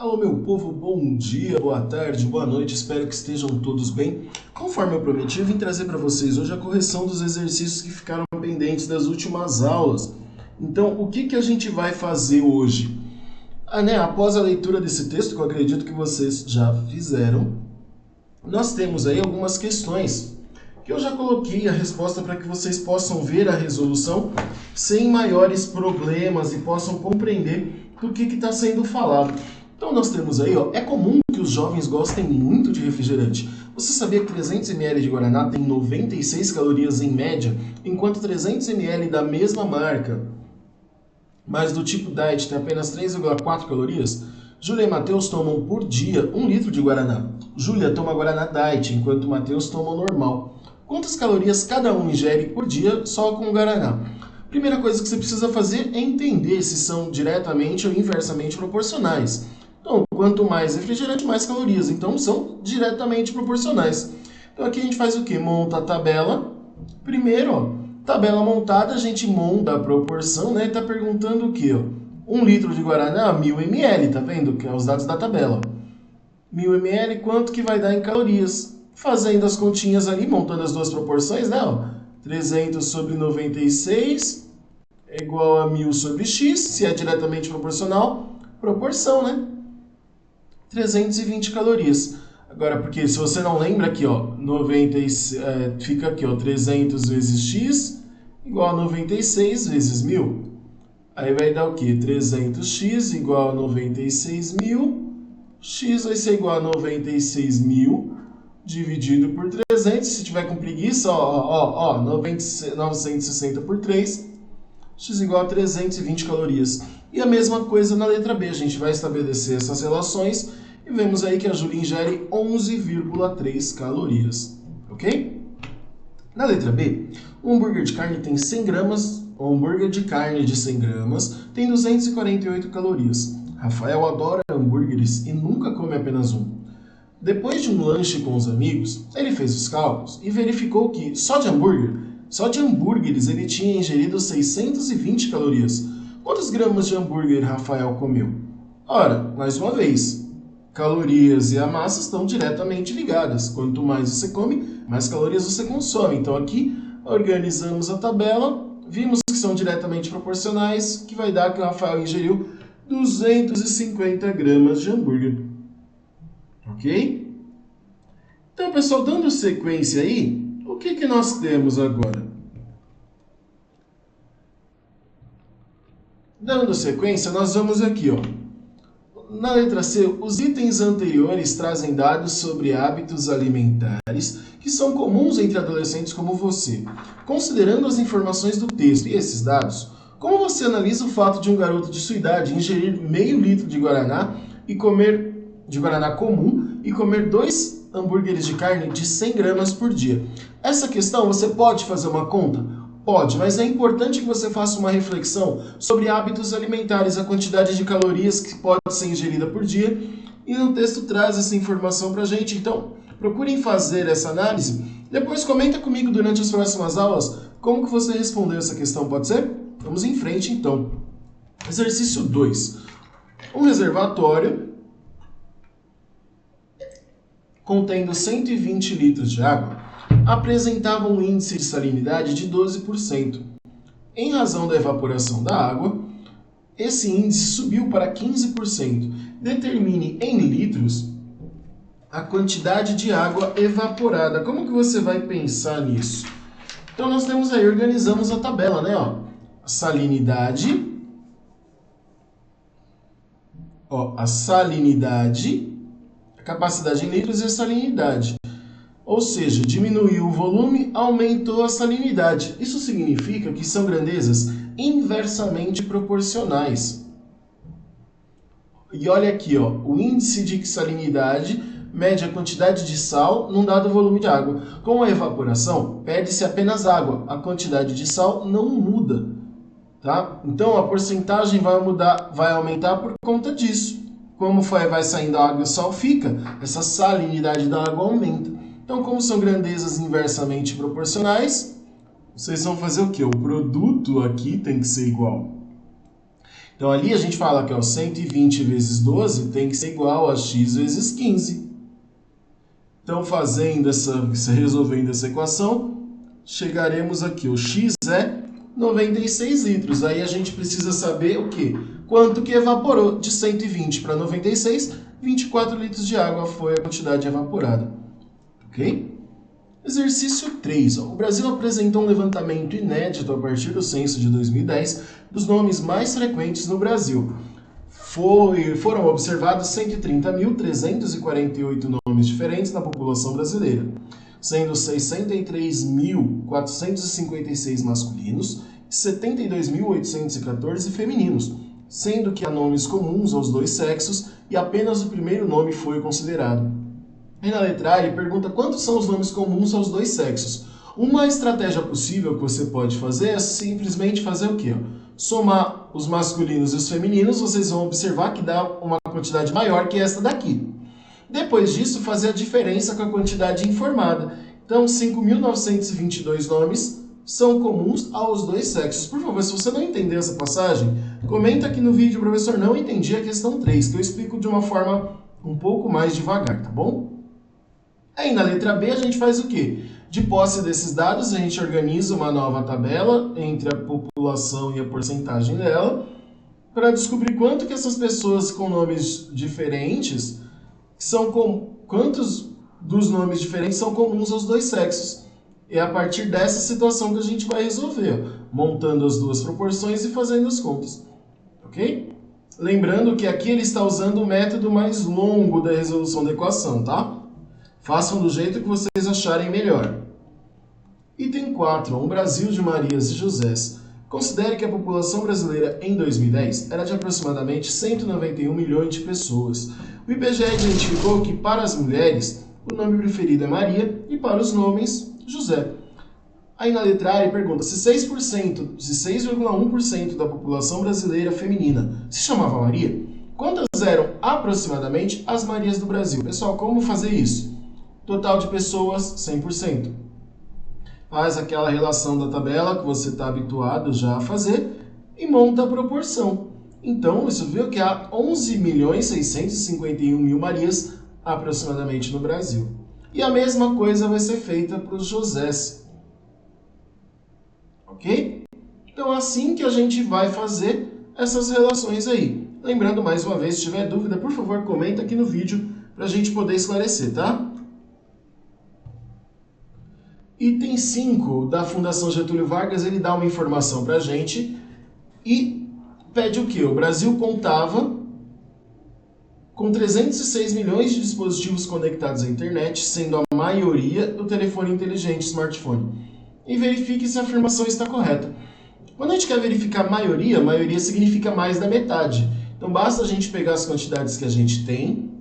Alô, meu povo, bom dia, boa tarde, boa noite, espero que estejam todos bem. Conforme eu prometi, eu vim trazer para vocês hoje a correção dos exercícios que ficaram pendentes das últimas aulas. Então, o que a gente vai fazer hoje? Após a leitura desse texto, que eu acredito que vocês já fizeram, nós temos aí algumas questões que eu já coloquei a resposta para que vocês possam ver a resolução sem maiores problemas e possam compreender do que está sendo falado. Então nós temos aí, é comum que os jovens gostem muito de refrigerante. Você sabia que 300 ml de Guaraná tem 96 calorias em média, enquanto 300 ml da mesma marca, mas do tipo Diet, tem apenas 3,4 calorias? Júlia e Matheus tomam por dia 1 litro de Guaraná. Júlia toma Guaraná Diet, enquanto Matheus toma o normal. Quantas calorias cada um ingere por dia só com o Guaraná? Primeira coisa que você precisa fazer é entender se são diretamente ou inversamente proporcionais. Então, quanto mais refrigerante, mais calorias. Então, são diretamente proporcionais. Então, aqui a gente faz o quê? Monta a tabela. Primeiro, tabela montada, a gente monta a proporção, né? Está perguntando o quê? 1 litro de Guaraná, 1000 ml, tá vendo? Que é os dados da tabela. 1000 ml, quanto que vai dar em calorias? Fazendo as continhas ali, montando as duas proporções, né? 300 sobre 96 é igual a 1000 sobre x, se é diretamente proporcional, proporção, né? 320 calorias. Agora, porque se você não lembra aqui, 96, fica aqui, 300 vezes x igual a 96 vezes 1000. Aí vai dar o quê? 300x igual a 96.000. X vai ser igual a 96.000 dividido por 300. Se tiver com preguiça, 960 por 3. X igual a 320 calorias. E a mesma coisa na letra B. A gente vai estabelecer essas relações e vemos aí que a Júlia ingere 11,3 calorias. Ok? Na letra B, o hambúrguer de carne tem 100 gramas. O hambúrguer de carne de 100 gramas tem 248 calorias. Rafael adora hambúrgueres e nunca come apenas um. Depois de um lanche com os amigos, ele fez os cálculos e verificou que só de hambúrgueres ele tinha ingerido 620 calorias. Quantos gramas de hambúrguer Rafael comeu? Ora, mais uma vez, calorias e a massa estão diretamente ligadas. Quanto mais você come, mais calorias você consome. Então aqui organizamos a tabela, vimos que são diretamente proporcionais, que vai dar que o Rafael ingeriu 250 gramas de hambúrguer. Ok? Então, pessoal, dando sequência aí, o que nós temos agora? Dando sequência, nós vamos aqui, Na letra C, os itens anteriores trazem dados sobre hábitos alimentares que são comuns entre adolescentes como você. Considerando as informações do texto e esses dados, como você analisa o fato de um garoto de sua idade ingerir meio litro de Guaraná de Guaraná comum e comer 2 hambúrgueres de carne de 100 gramas por dia? Essa questão você pode fazer uma conta? Pode, mas é importante que você faça uma reflexão sobre hábitos alimentares, a quantidade de calorias que pode ser ingerida por dia, e no texto traz essa informação para a gente. Então, procurem fazer essa análise. Depois comenta comigo durante as próximas aulas como que você respondeu essa questão, pode ser? Vamos em frente, então. Exercício 2. Um reservatório contendo 120 litros de água apresentava um índice de salinidade de 12%. Em razão da evaporação da água, esse índice subiu para 15%. Determine em litros a quantidade de água evaporada. Como que você vai pensar nisso? Então nós temos aí, organizamos a tabela, né? A salinidade, a capacidade em litros e a salinidade. Ou seja, diminuiu o volume, aumentou a salinidade. Isso significa que são grandezas inversamente proporcionais. E olha aqui, o índice de salinidade mede a quantidade de sal num dado volume de água. Com a evaporação, perde-se apenas água. A quantidade de sal não muda. Tá? Então, a porcentagem vai aumentar por conta disso. Como vai saindo a água e o sal fica, essa salinidade da água aumenta. Então, como são grandezas inversamente proporcionais, vocês vão fazer o quê? O produto aqui tem que ser igual. Então ali a gente fala que ó, 120 vezes 12 tem que ser igual a x vezes 15. Então resolvendo essa equação, chegaremos aqui, o x é 96 litros. Aí a gente precisa saber o quê? Quanto que evaporou de 120 para 96, 24 litros de água foi a quantidade evaporada. Ok? Exercício 3. O Brasil apresentou um levantamento inédito a partir do censo de 2010 dos nomes mais frequentes no Brasil. Foram observados 130.348 nomes diferentes na população brasileira, sendo 63.456 masculinos e 72.814 femininos, sendo que há nomes comuns aos dois sexos e apenas o primeiro nome foi considerado. E na letra A ele pergunta quantos são os nomes comuns aos dois sexos. Uma estratégia possível que você pode fazer é simplesmente fazer o quê? Somar os masculinos e os femininos, vocês vão observar que dá uma quantidade maior que esta daqui. Depois disso, fazer a diferença com a quantidade informada. Então, 5.922 nomes são comuns aos dois sexos. Por favor, se você não entendeu essa passagem, comenta aqui no vídeo, professor, não entendi a questão 3, que eu explico de uma forma um pouco mais devagar, tá bom? Aí na letra B a gente faz o quê? De posse desses dados, a gente organiza uma nova tabela entre a população e a porcentagem dela, para descobrir quanto que essas pessoas com nomes diferentes quantos dos nomes diferentes são comuns aos dois sexos. É a partir dessa situação que a gente vai resolver, montando as duas proporções e fazendo as contas. Ok? Lembrando que aqui ele está usando o método mais longo da resolução da equação, tá? Façam do jeito que vocês acharem melhor. Item 4. Um Brasil de Marias e Josés. Considere que a população brasileira em 2010 era de aproximadamente 191 milhões de pessoas. O IBGE identificou que para as mulheres o nome preferido é Maria e para os homens, José. Aí na letra A ele pergunta se 6,1% da população brasileira feminina se chamava Maria, quantas eram aproximadamente as Marias do Brasil? Pessoal, como fazer isso? Total de pessoas, 100%. Faz aquela relação da tabela que você está habituado já a fazer e monta a proporção. Então, isso viu que há 11.651.000 Marias aproximadamente no Brasil. E a mesma coisa vai ser feita para os Josés. Ok? Então, assim que a gente vai fazer essas relações aí. Lembrando, mais uma vez, se tiver dúvida, por favor, comenta aqui no vídeo para a gente poder esclarecer, tá? Item 5 da Fundação Getúlio Vargas, ele dá uma informação para a gente e pede o quê? O Brasil contava com 306 milhões de dispositivos conectados à internet, sendo a maioria o telefone inteligente, smartphone. E verifique se a afirmação está correta. Quando a gente quer verificar maioria significa mais da metade. Então basta a gente pegar as quantidades que a gente tem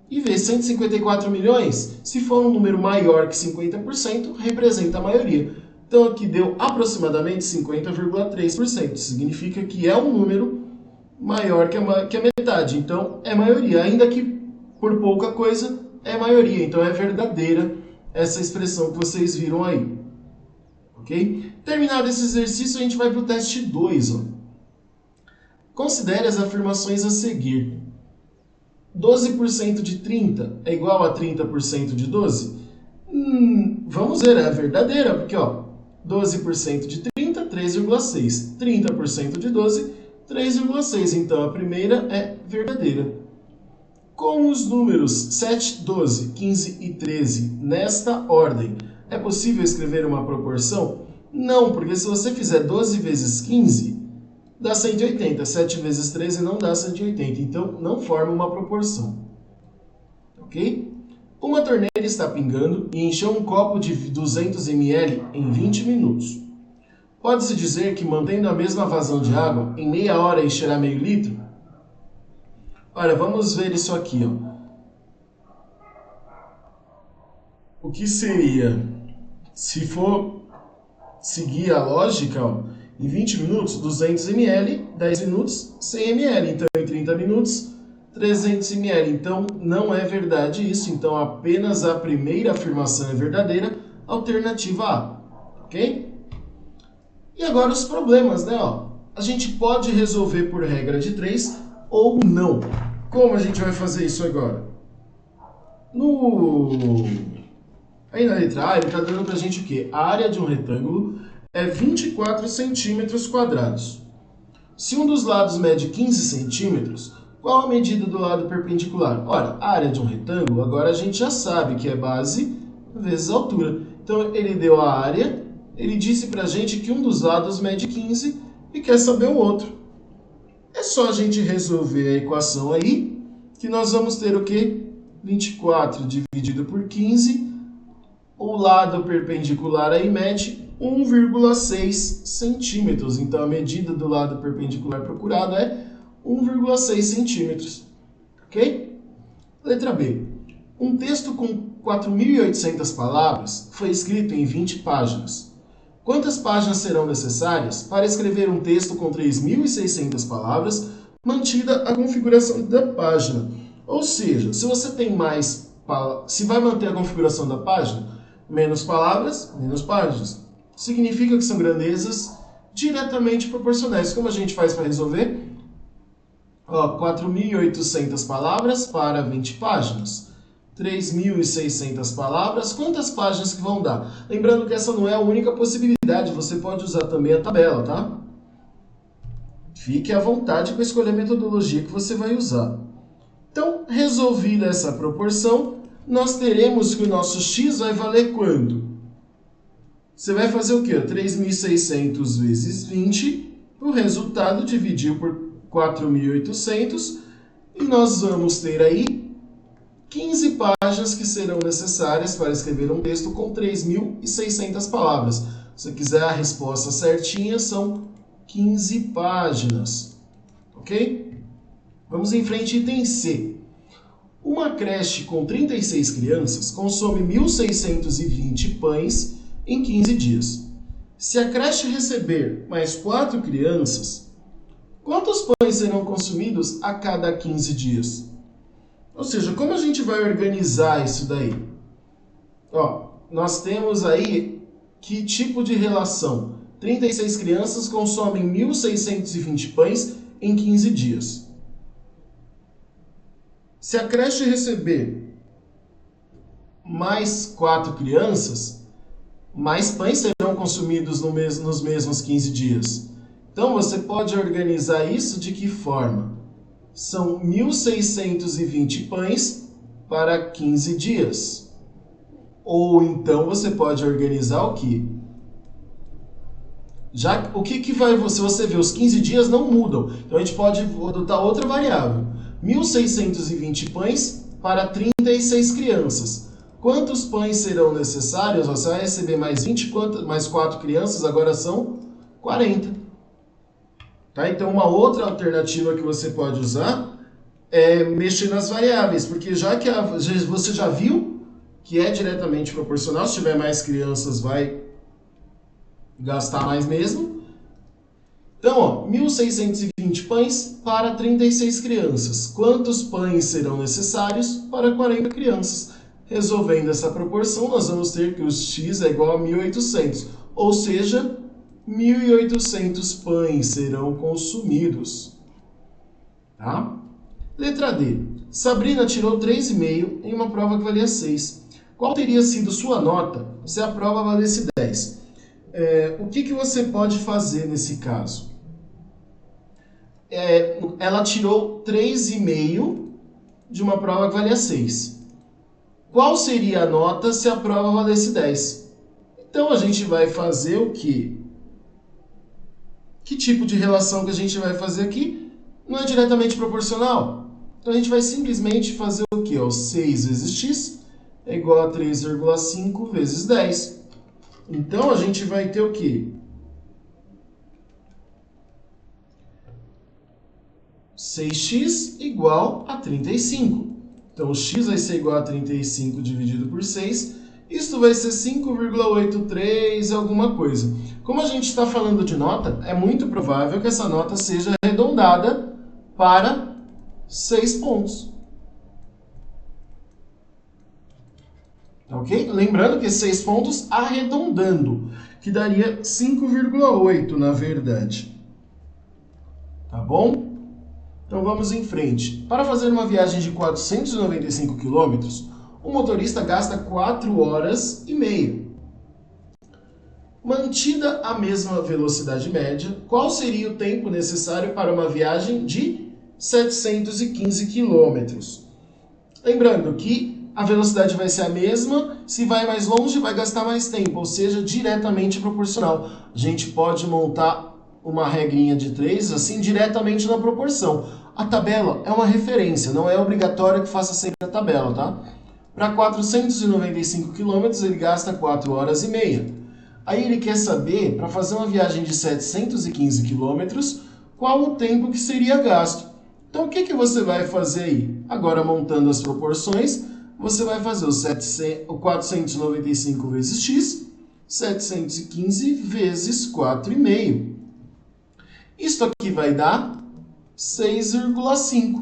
e ver 154 milhões, se for um número maior que 50%, representa a maioria. Então aqui deu aproximadamente 50,3%. Significa que é um número maior que a metade. Então é maioria, ainda que por pouca coisa, é maioria. Então é verdadeira essa expressão que vocês viram aí. Ok? Terminado esse exercício, a gente vai para o teste 2. Considere as afirmações a seguir. 12% de 30 é igual a 30% de 12? Vamos ver, é verdadeira, porque 12% de 30, 3,6. 30% de 12, 3,6. Então a primeira é verdadeira. Com os números 7, 12, 15 e 13 nesta ordem, é possível escrever uma proporção? Não, porque se você fizer 12 vezes 15, dá 180. 7 vezes 13 não dá 180. Então, não forma uma proporção. Ok? Uma torneira está pingando e encheu um copo de 200 ml em 20 minutos. Pode-se dizer que, mantendo a mesma vazão de água, em meia hora encherá meio litro? Olha, vamos ver isso aqui. O que seria, se for seguir a lógica, em 20 minutos, 200 ml, 10 minutos, 100 ml. Então, em 30 minutos, 300 ml. Então, não é verdade isso. Então, apenas a primeira afirmação é verdadeira. Alternativa A. Ok? E agora os problemas, né? a gente pode resolver por regra de 3 ou não. Como a gente vai fazer isso agora? Aí na letra A, ele está dando para a gente o quê? A área de um retângulo é 24 centímetros quadrados. Se um dos lados mede 15 centímetros, qual a medida do lado perpendicular? Ora, a área de um retângulo, agora a gente já sabe que é base vezes altura. Então, ele deu a área, ele disse para a gente que um dos lados mede 15 e quer saber o outro. É só a gente resolver a equação aí, que nós vamos ter o quê? 24 dividido por 15, o lado perpendicular aí mede 1,6 centímetros. Então, a medida do lado perpendicular procurado é 1,6 centímetros. Ok? Letra B. Um texto com 4.800 palavras foi escrito em 20 páginas. Quantas páginas serão necessárias para escrever um texto com 3.600 palavras, mantida a configuração da página? Ou seja, se você tem mais, se vai manter a configuração da página, menos palavras, menos páginas. Significa que são grandezas diretamente proporcionais. Como a gente faz para resolver? 4.800 palavras para 20 páginas. 3.600 palavras, quantas páginas que vão dar? Lembrando que essa não é a única possibilidade, você pode usar também a tabela, tá? Fique à vontade para escolher a metodologia que você vai usar. Então, resolvida essa proporção, nós teremos que o nosso x vai valer quanto? Você vai fazer o quê? 3.600 vezes 20, o resultado dividiu por 4.800, e nós vamos ter aí 15 páginas que serão necessárias para escrever um texto com 3.600 palavras. Se você quiser a resposta certinha, são 15 páginas. Ok? Vamos em frente, item C. Uma creche com 36 crianças consome 1.620 pães em 15 dias. Se a creche receber mais 4 crianças, quantos pães serão consumidos a cada 15 dias? Ou seja, como a gente vai organizar isso daí? Nós temos aí que tipo de relação? 36 crianças consomem 1.620 pães em 15 dias. Se a creche receber mais 4 crianças, mais pães serão consumidos nos mesmos 15 dias. Então, você pode organizar isso de que forma? São 1.620 pães para 15 dias. Ou então, você pode organizar o quê? Se você ver, os 15 dias não mudam. Então, a gente pode adotar outra variável. 1.620 pães para 36 crianças. Quantos pães serão necessários? Você vai receber mais 20, mais 4 crianças, agora são 40. Tá? Então, uma outra alternativa que você pode usar é mexer nas variáveis, porque você já viu que é diretamente proporcional, se tiver mais crianças vai gastar mais mesmo. Então, 1.620 pães para 36 crianças. Quantos pães serão necessários para 40 crianças? Resolvendo essa proporção, nós vamos ter que o x é igual a 1.800, ou seja, 1.800 pães serão consumidos. Tá? Letra D. Sabrina tirou 3,5 em uma prova que valia 6. Qual teria sido sua nota se a prova valesse 10? O que você pode fazer nesse caso? Ela tirou 3,5 de uma prova que valia 6. Qual seria a nota se a prova valesse 10? Então, a gente vai fazer o quê? Que tipo de relação que a gente vai fazer aqui? Não é diretamente proporcional. Então, a gente vai simplesmente fazer o quê? 6 vezes x é igual a 3,5 vezes 10. Então, a gente vai ter o quê? 6x igual a 35. Então, o x vai ser igual a 35 dividido por 6. Isto vai ser 5,83 alguma coisa. Como a gente está falando de nota, é muito provável que essa nota seja arredondada para 6 pontos. Ok? Lembrando que 6 pontos arredondando, que daria 5,8 na verdade. tá bom? Então vamos em frente. Para fazer uma viagem de 495 km, o motorista gasta 4 horas e meia. Mantida a mesma velocidade média, qual seria o tempo necessário para uma viagem de 715 km? Lembrando que a velocidade vai ser a mesma, se vai mais longe vai gastar mais tempo, ou seja, diretamente proporcional. A gente pode montar uma regrinha de 3 assim diretamente na proporção. A tabela é uma referência, não é obrigatório que faça sempre a tabela, tá? Para 495 km ele gasta 4 horas e meia. Aí ele quer saber, para fazer uma viagem de 715 km, qual o tempo que seria gasto. Então o que você vai fazer aí? Agora montando as proporções, você vai fazer o 495 vezes x, 715 vezes 4,5. Isto aqui vai dar 6,5.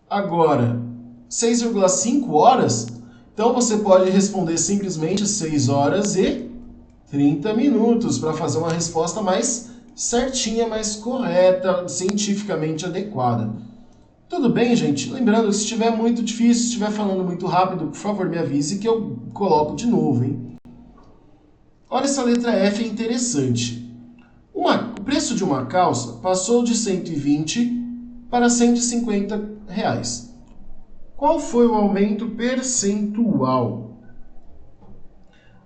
Agora, 6,5 horas, então você pode responder simplesmente 6 horas e 30 minutos para fazer uma resposta mais certinha, mais correta, cientificamente adequada. Tudo bem, gente? Lembrando, se estiver muito difícil, se estiver falando muito rápido, por favor, me avise que eu coloco de novo, hein? Olha, essa letra F é interessante. O preço de uma calça passou de 120 para 150 reais. Qual foi o aumento percentual?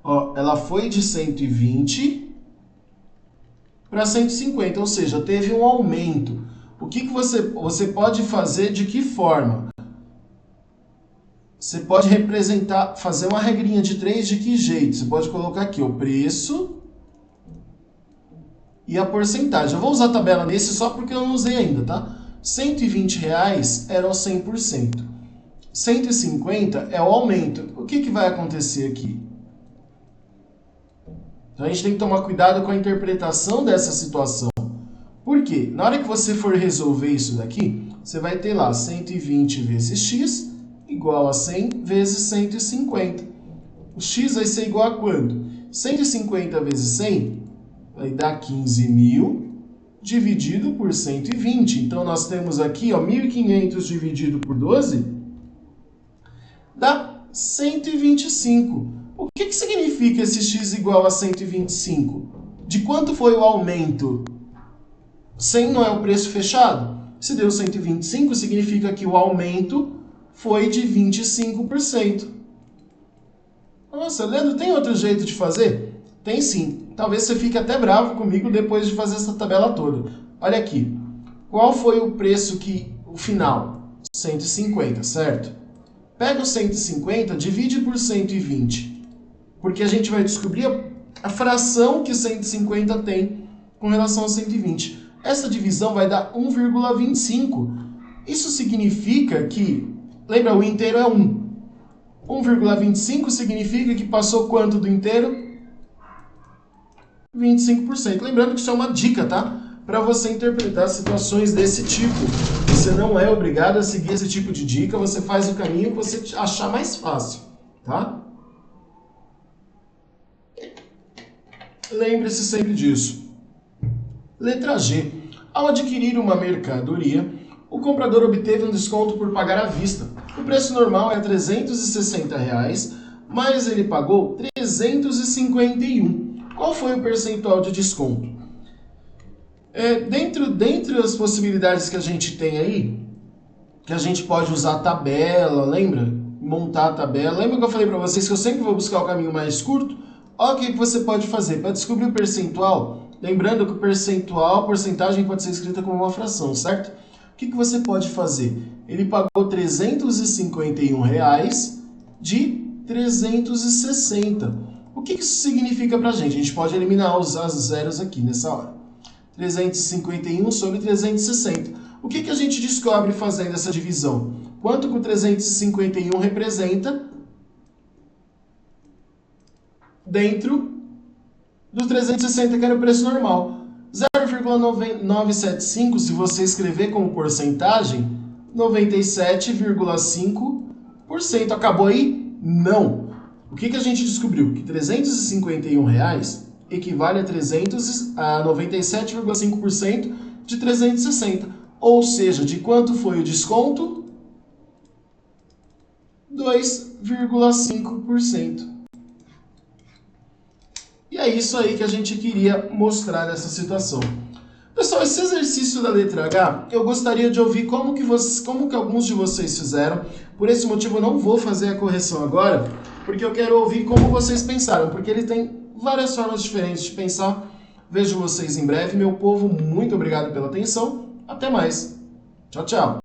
Ó, ela foi de 120 para 150, ou seja, teve um aumento. O que você pode fazer de que forma? Você pode representar, fazer uma regrinha de 3 de que jeito? Você pode colocar aqui o preço e a porcentagem. Eu vou usar a tabela nesse só porque eu não usei ainda, tá? 120 reais era o 100%. 150 é o aumento. O que vai acontecer aqui? Então a gente tem que tomar cuidado com a interpretação dessa situação. Por quê? Na hora que você for resolver isso daqui, você vai ter lá 120 vezes x igual a 100 vezes 150. O x vai ser igual a quanto? 150 vezes 100 vai dar 15.000 dividido por 120. Então nós temos aqui, ó, 1.500 dividido por 12 dá 125. O que significa esse x igual a 125? De quanto foi o aumento? 100 não é o preço fechado? Se deu 125, significa que o aumento foi de 25%. Nossa, Leandro, tem outro jeito de fazer? Tem sim. Talvez você fique até bravo comigo depois de fazer essa tabela toda. Olha aqui. Qual foi o preço o final? 150, certo? Pega o 150, divide por 120. Porque a gente vai descobrir a fração que 150 tem com relação a 120. Essa divisão vai dar 1,25. Isso significa que, lembra, o inteiro é 1. 1,25 significa que passou quanto do inteiro? 25%. Lembrando que isso é uma dica, tá? Para você interpretar situações desse tipo. Você não é obrigado a seguir esse tipo de dica, você faz o caminho que você achar mais fácil, tá? Lembre-se sempre disso. Letra G. Ao adquirir uma mercadoria, o comprador obteve um desconto por pagar à vista. O preço normal é R$ 360, mas ele pagou R$ 351. Qual foi o percentual de desconto? Dentre as possibilidades que a gente tem aí, que a gente pode usar a tabela, lembra? Montar a tabela. Lembra que eu falei para vocês que eu sempre vou buscar o caminho mais curto? Olha o que você pode fazer para descobrir o percentual. Lembrando que o percentual, porcentagem pode ser escrita como uma fração, certo? O que você pode fazer? Ele pagou R$ 351 de 360. O que isso significa para a gente? A gente pode eliminar os zeros aqui nessa hora. 351 sobre 360. O que a gente descobre fazendo essa divisão? Quanto que o 351 representa dentro do 360, que era o preço normal. 0,975, se você escrever como porcentagem, 97,5%. Acabou aí? Não. O que a gente descobriu? Que R$ 351 equivale a 97,5% de 360. Ou seja, de quanto foi o desconto? 2,5%. E é isso aí que a gente queria mostrar nessa situação. Pessoal, esse exercício da letra H, eu gostaria de ouvir como que alguns de vocês fizeram. Por esse motivo eu não vou fazer a correção agora, porque eu quero ouvir como vocês pensaram, porque ele tem várias formas diferentes de pensar. Vejo vocês em breve, meu povo. Muito obrigado pela atenção. Até mais. Tchau, tchau.